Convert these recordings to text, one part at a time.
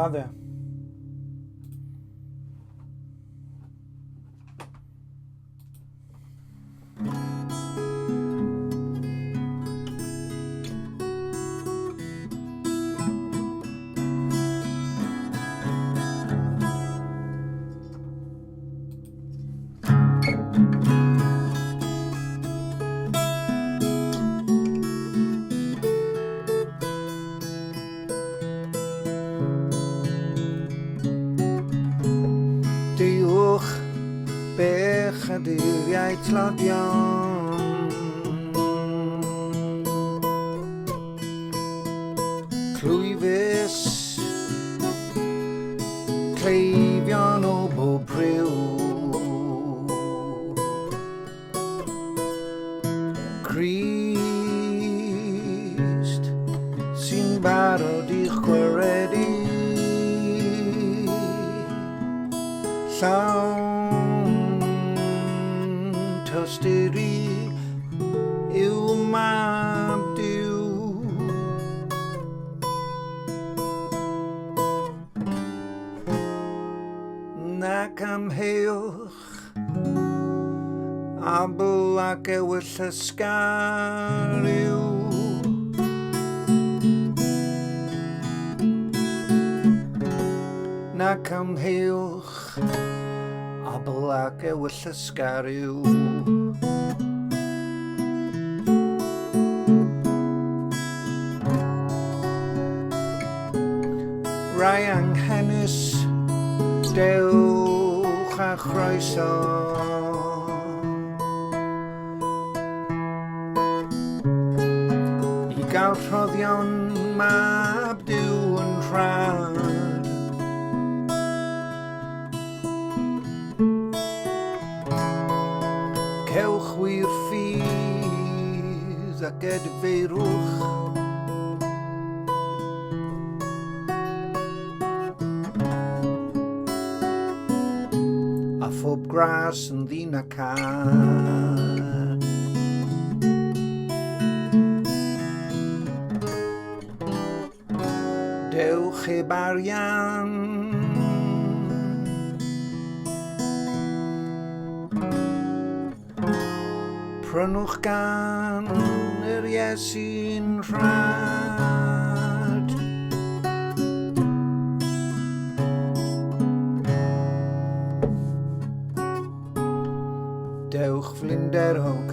Hi there. Diolch Gwahoddiad clwyfus cleifion o bob rhyw Crist sy'n barod i'ch gwaredu llawn tosteri yw mab Duw nac amheilch abl ac ewyll ysgar yw nac amheilch abl ac ewyll ysgar yw Rai anghennus dewch a chroeso I gael rhoddion mab Duw yn rhad Cewch wir ffydd ac edfeirwch a phob gras yn ddyn ac ad Dewch heb arian Prynwch gan yr Iesu'n rhad Dewch flinderog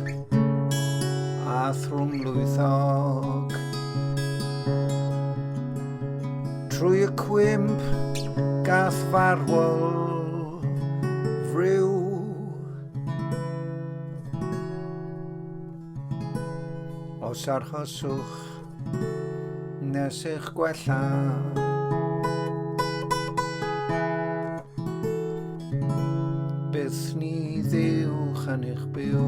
a thrwmlwythog Trwy y cwymp gath farwol fryw Os archoswch nes eich gwella Byth ni ddiwch yn eich byw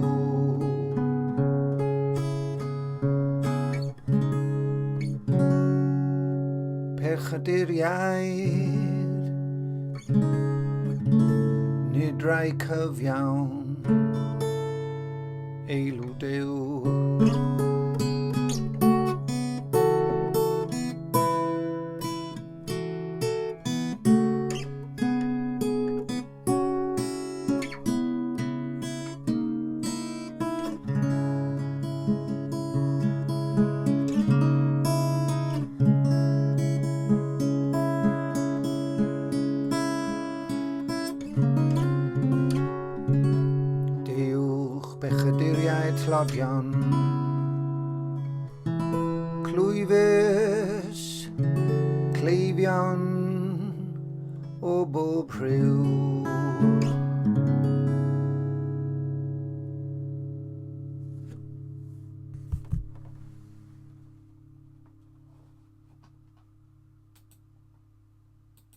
Pechaduriaid nid rai cyfiawn eilw Duw Bechaduriaid tlodion Clwyfus cleifion o bob rhyw